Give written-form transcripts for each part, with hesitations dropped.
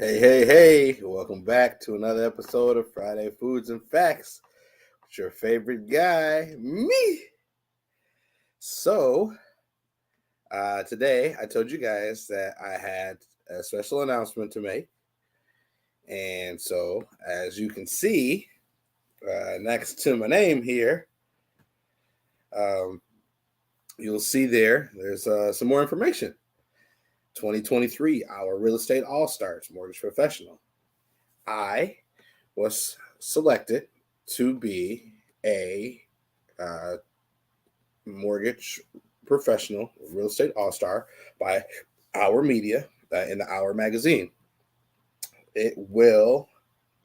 Hey, welcome back to another episode of Friday Foods and Facts with your favorite guy, me. So, today I told you guys that I had a special announcement to make. And so, as you can see, next to my name here, you'll see there's some more information. 2023, our real estate all-stars, mortgage professional. I was selected to be a mortgage professional, real estate all-star by Our Media in the Our magazine. It will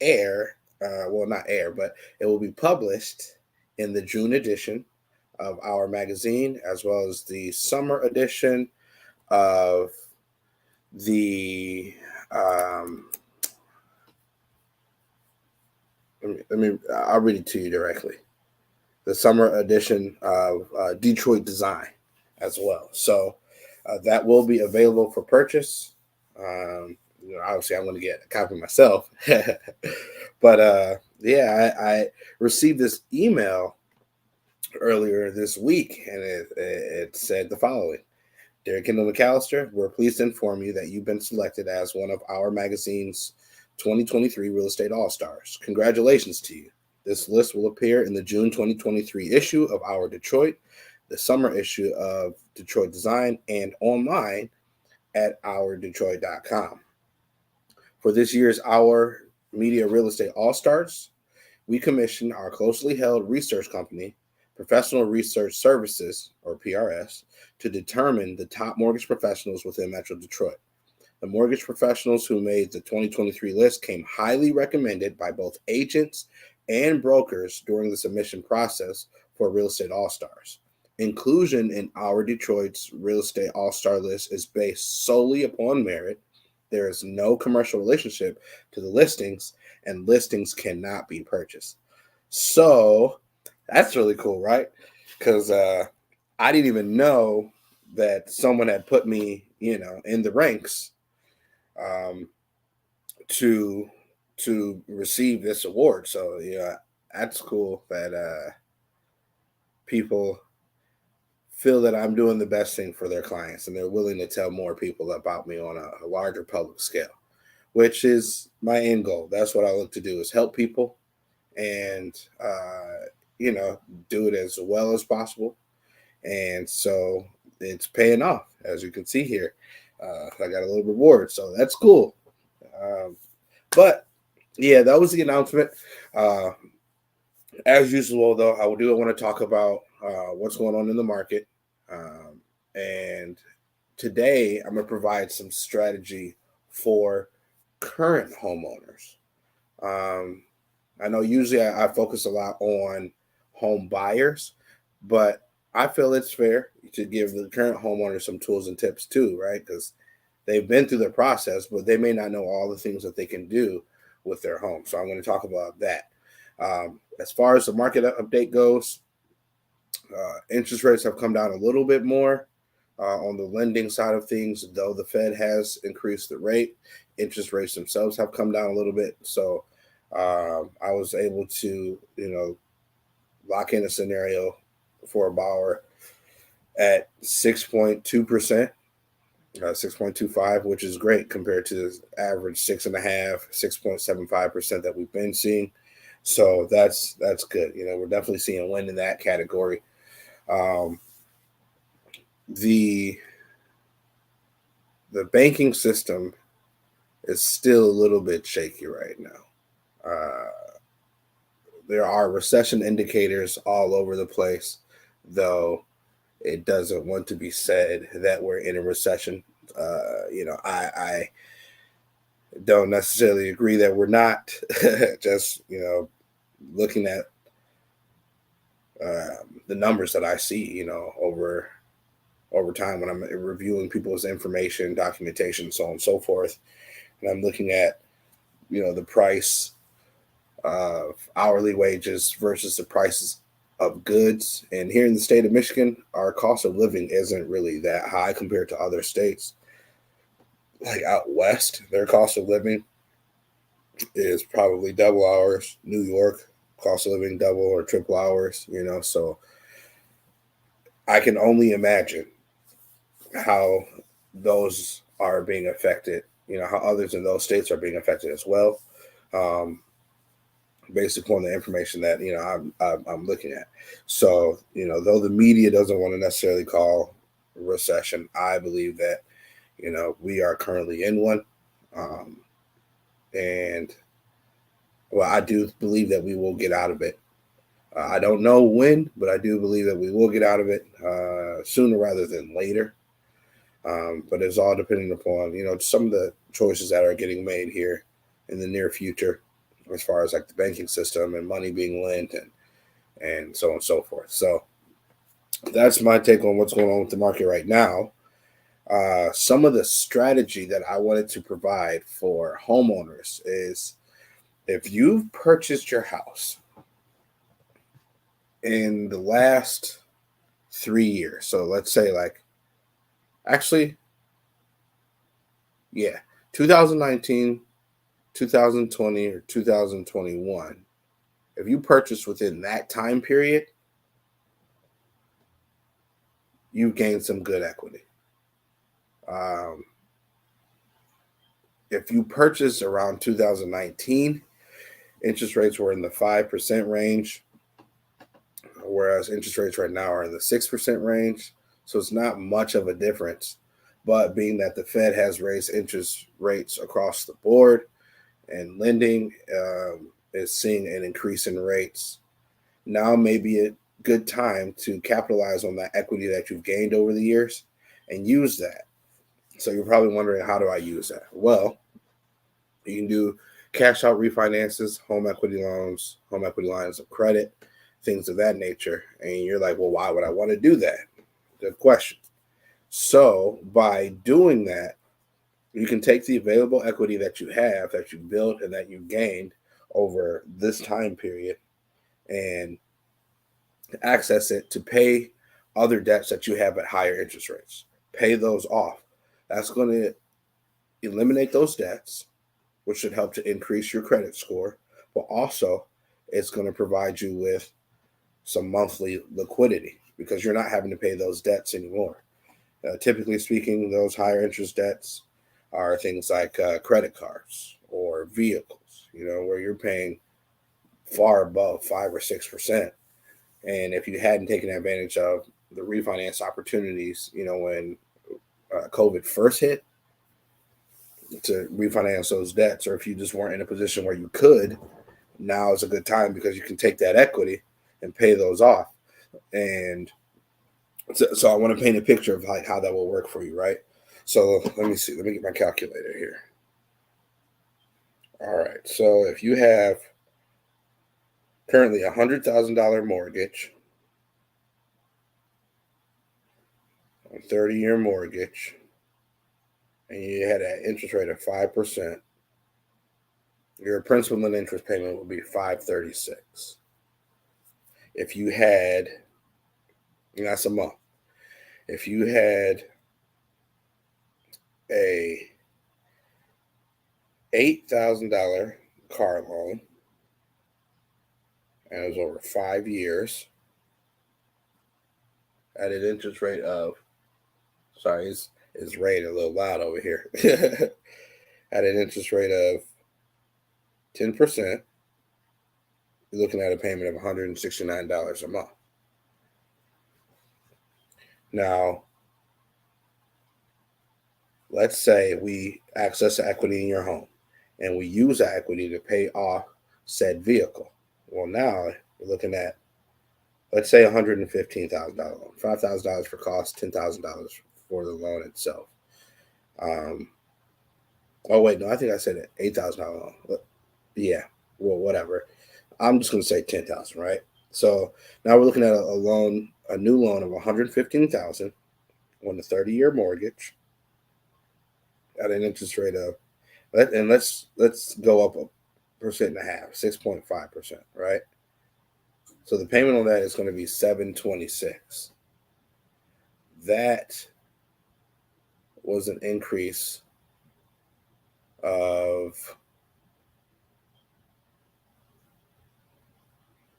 air, well, not air, but it will be published in the June edition of Our magazine, as well as the summer edition of the I'll read it to you directly. The summer edition of Detroit Design as well. So that will be available for purchase. Obviously, I'm going to get a copy myself. But I received this email earlier this week, and it said the following. Dear Kendall McAllister, we're pleased to inform you that you've been selected as one of our magazine's 2023 Real Estate All-Stars. Congratulations to you. This list will appear in the June 2023 issue of Our Detroit, the summer issue of Detroit Design, and online at ourdetroit.com. For this year's Our Media Real Estate All-Stars, we commissioned our closely held research company, Professional Research Services, or PRS, to determine the top mortgage professionals within Metro Detroit. The mortgage professionals who made the 2023 list came highly recommended by both agents and brokers during the submission process for Real Estate All-Stars. Inclusion in Our Detroit's Real Estate All-Star list is based solely upon merit. There is no commercial relationship to the listings, and listings cannot be purchased. So that's really cool, right? Because I didn't even know that someone had put me, in the ranks to receive this award. So that's cool that people feel that I'm doing the best thing for their clients, and they're willing to tell more people about me on a larger public scale, which is my end goal. That's what I look to do, is help people and do it as well as possible. And so it's paying off, as you can see here. I got a little reward, so that's cool. But yeah, that was the announcement. As usual, though, I want to talk about what's going on in the market. And today, I'm going to provide some strategy for current homeowners. I know usually I focus a lot on home buyers, but I feel it's fair to give the current homeowners some tools and tips too, right? Because they've been through the process, but they may not know all the things that they can do with their home. So I'm going to talk about that. As far as the market update goes, interest rates have come down a little bit more on the lending side of things, though the Fed has increased the rate. Interest rates themselves have come down a little bit. So I was able to, lock in a scenario for a borrower at 6.2%. 6.25, which is great compared to the average 6.5, 6.75% that we've been seeing. So that's good. We're definitely seeing a win in that category. The banking system is still a little bit shaky right now. There are recession indicators all over the place, though it doesn't want to be said that we're in a recession. I don't necessarily agree that we're not. Just looking at the numbers that I see, over time when I'm reviewing people's information, documentation, so on and so forth, and I'm looking at the price of hourly wages versus the prices of goods. And here in the state of Michigan, our cost of living isn't really that high compared to other states. like out west, their cost of living is probably double ours. New York, cost of living double or triple ours, so I can only imagine how those are being affected, how others in those states are being affected as well. Um, Based upon the information that I'm looking at. So though the media doesn't want to necessarily call recession, I believe that we are currently in one, um, and well, I do believe that we will get out of it. I don't know when, but I do believe that we will get out of it sooner rather than later. But it's all dependent upon some of the choices that are getting made here in the near future, as far as like the banking system and money being lent and so on and so forth. So that's my take on what's going on with the market right now. Some of the strategy that I wanted to provide for homeowners is if you've purchased your house in the last 3 years, so let's say like actually, yeah, 2019, 2020, or 2021, if you purchased within that time period, you've gained some good equity. Um, if you purchased around 2019, interest rates were in the 5% range, whereas interest rates right now are in the 6% range. So it's not much of a difference. But being that the Fed has raised interest rates across the board and lending is seeing an increase in rates, now may be a good time to capitalize on that equity that you've gained over the years and use that. So you're probably wondering, how do I use that? Well, you can do cash out refinances, home equity loans, home equity lines of credit, things of that nature. And you're like, well, why would I want to do that? Good question. So by doing that, you can take the available equity that you have, that you built and that you gained over this time period, and access it to pay other debts that you have at higher interest rates. Pay those off. That's going to eliminate those debts, which should help to increase your credit score, but also it's going to provide you with some monthly liquidity because you're not having to pay those debts anymore. Typically speaking, those higher interest debts are things like credit cards or vehicles, where you're paying far above 5 or 6%. And if you hadn't taken advantage of the refinance opportunities, when COVID first hit, to refinance those debts, or if you just weren't in a position where you could, now is a good time because you can take that equity and pay those off. And so I want to paint a picture of like how that will work for you, right? So let me see. Let me get my calculator here. All right. So if you have currently $100,000 mortgage, a 30-year mortgage, and you had an interest rate of 5%, your principal and interest payment would be $536. If you had, and that's a month. If you had a $8,000 car loan and it was over 5 years at an interest rate of, sorry, it's raining a little loud over here, at an interest rate of 10%, you're looking at a payment of $169 a month. Now, let's say we access the equity in your home and we use that equity to pay off said vehicle. Well, now we're looking at, let's say, $115,000 loan, $5,000 for cost, $10,000 for the loan itself. Oh wait, no, I think I said $8,000 loan. Yeah, well, whatever. I'm just going to say 10,000, right? So now we're looking at a loan, a new loan of 115,000 on a 30-year mortgage at an interest rate of, and let's go up 1.5%, 6.5%, right? So the payment on that is going to be $726. That was an increase of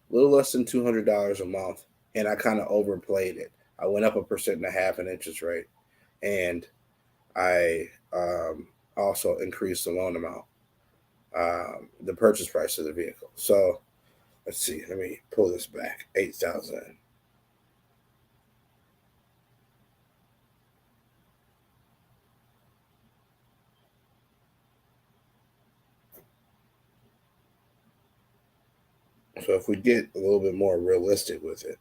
a little less than $200 a month, and I kind of overplayed it. I went up 1.5% in interest rate, and I also increased the loan amount, the purchase price of the vehicle. So let's see. Let me pull this back. 8,000. So if we get a little bit more realistic with it,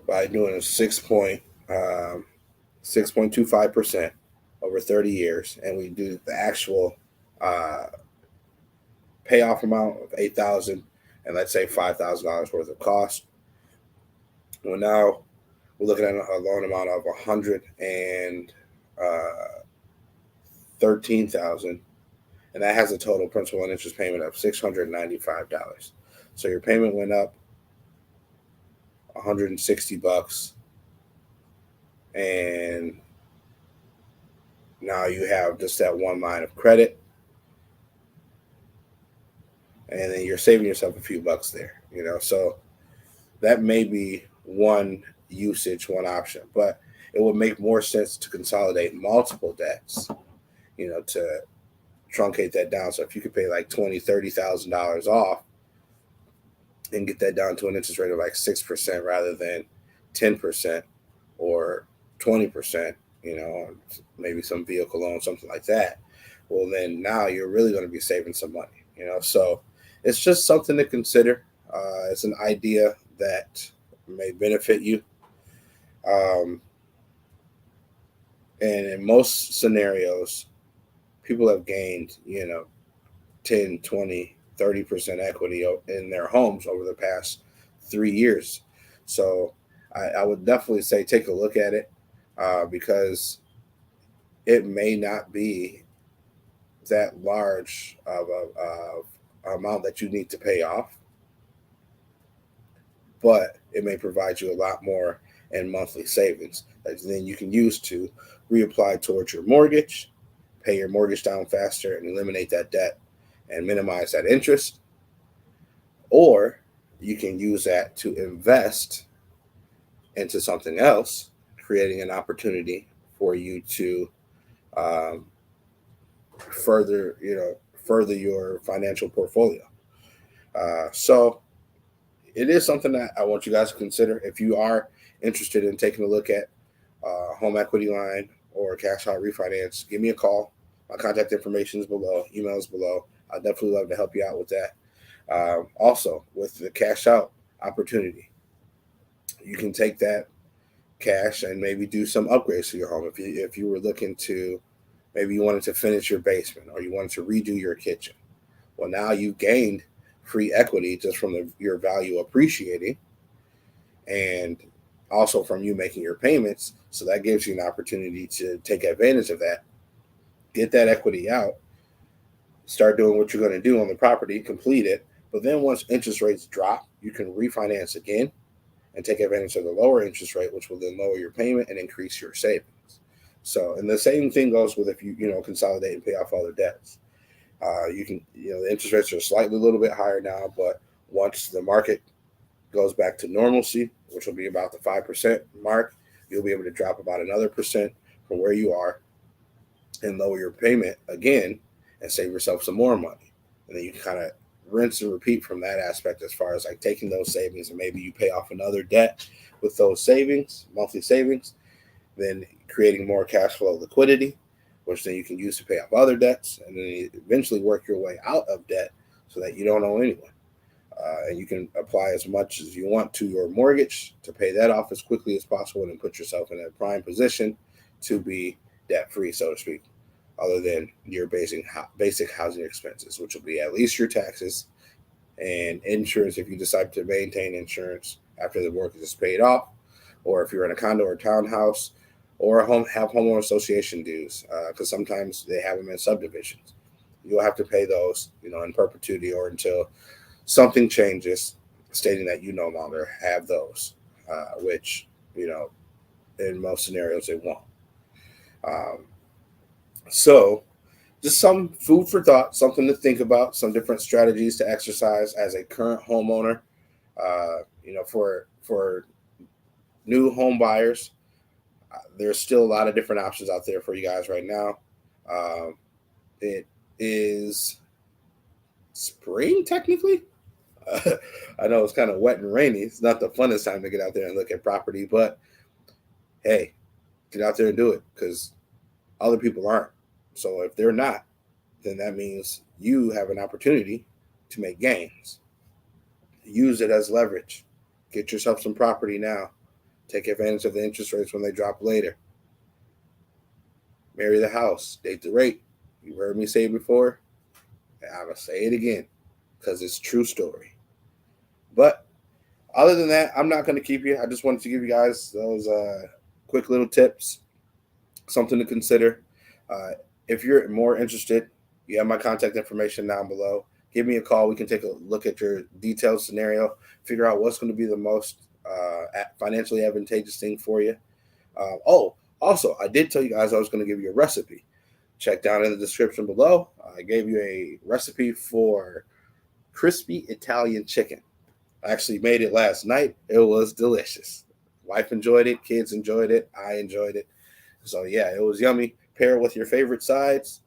by doing a 6.25% over 30 years, and we do the actual uh, payoff amount of 8,000, and let's say $5,000 worth of cost. Well, now we're looking at a loan amount of 113,000, and that has a total principal and interest payment of $695. So your payment went up $160, and now you have just that one line of credit, and then you're saving yourself a few bucks there. So that may be one usage, one option, but it would make more sense to consolidate multiple debts, to truncate that down. So if you could pay like $20,000, $30,000 off and get that down to an interest rate of like 6% rather than 10% or 20%, maybe some vehicle loan, something like that. Well, then now you're really going to be saving some money, So it's just something to consider. It's an idea that may benefit you. And in most scenarios, people have gained, 10, 20, 30% equity in their homes over the past 3 years. So I would definitely say take a look at it, because it may not be that large of a amount that you need to pay off, but it may provide you a lot more in monthly savings that then you can use to reapply towards your mortgage, pay your mortgage down faster, and eliminate that debt and minimize that interest. Or you can use that to invest into something else, creating an opportunity for you to um, further your financial portfolio. So it is something that I want you guys to consider. If you are interested in taking a look at home equity line or cash out refinance, give me a call. My contact information is below, email is below. I'd definitely love to help you out with that. Also, with the cash out opportunity, you can take that cash and maybe do some upgrades to your home. If you were looking to, maybe you wanted to finish your basement or you wanted to redo your kitchen. Well, now you've gained free equity just from your value appreciating, and also from you making your payments. So that gives you an opportunity to take advantage of that, get that equity out, start doing what you're going to do on the property, complete it. But then once interest rates drop, you can refinance again and take advantage of the lower interest rate, which will then lower your payment and increase your savings. So, and the same thing goes with if you consolidate and pay off all the debts. You can, the interest rates are slightly a little bit higher now, but once the market goes back to normalcy, which will be about the 5% mark, you'll be able to drop about another percent from where you are and lower your payment again and save yourself some more money. And then you can kind of rinse and repeat from that aspect, as far as like taking those savings and maybe you pay off another debt with those savings, monthly savings, then creating more cash flow liquidity, which then you can use to pay off other debts, and then you eventually work your way out of debt so that you don't owe anyone. And you can apply as much as you want to your mortgage to pay that off as quickly as possible and put yourself in a prime position to be debt free, so to speak, other than your basic housing expenses, which will be at least your taxes and insurance if you decide to maintain insurance after the mortgage is paid off, or if you're in a condo or townhouse, or have homeowner association dues, because sometimes they have them in subdivisions. You'll have to pay those, in perpetuity or until something changes, stating that you no longer have those, which in most scenarios it won't. Um, so, just some food for thought, something to think about, some different strategies to exercise as a current homeowner. For new home buyers, there's still a lot of different options out there for you guys right now. It is spring technically. I know it's kind of wet and rainy. It's not the funnest time to get out there and look at property, but hey, get out there and do it because other people aren't. So if they're not, then that means you have an opportunity to make gains. Use it as leverage. Get yourself some property now. Take advantage of the interest rates when they drop later. Marry the house. Date the rate. You've heard me say it before. And I'm going to say it again because it's true story. But other than that, I'm not going to keep you. I just wanted to give you guys those quick little tips, something to consider. If you're more interested, you have my contact information down below. Give me a call. We can take a look at your detailed scenario, figure out what's going to be the most financially advantageous thing for you. Also, I did tell you guys I was going to give you a recipe. Check down in the description below. I gave you a recipe for crispy Italian chicken. I actually made it last night. It was delicious. Wife enjoyed it. Kids enjoyed it. I enjoyed it. So, yeah, it was yummy. Pair it with your favorite sides.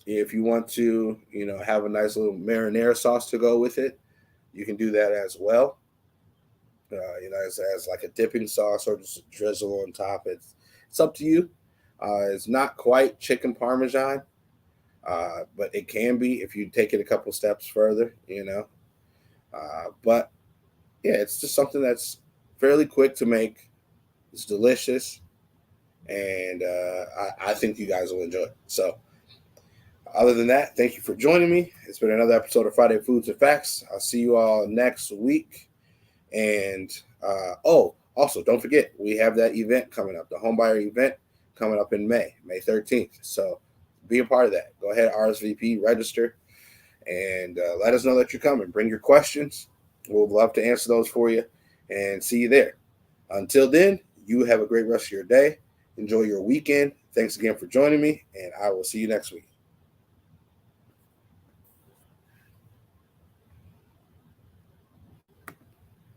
If you want to, have a nice little marinara sauce to go with it, you can do that as well. As like a dipping sauce or just a drizzle on top. It's up to you. It's not quite chicken Parmesan, but it can be if you take it a couple steps further, But yeah, it's just something that's fairly quick to make. It's delicious, and I think you guys will enjoy it. So, other than that, thank you for joining me. It's been another episode of Friday Foods and Facts. I'll see you all next week. And also, don't forget, we have that event coming up, the homebuyer event coming up in May 13th. So be a part of that. Go ahead, RSVP, register, and let us know that you're coming. Bring your questions. We'll love to answer those for you and see you there. Until then, you have a great rest of your day. Enjoy your weekend. Thanks again for joining me, and I will see you next week.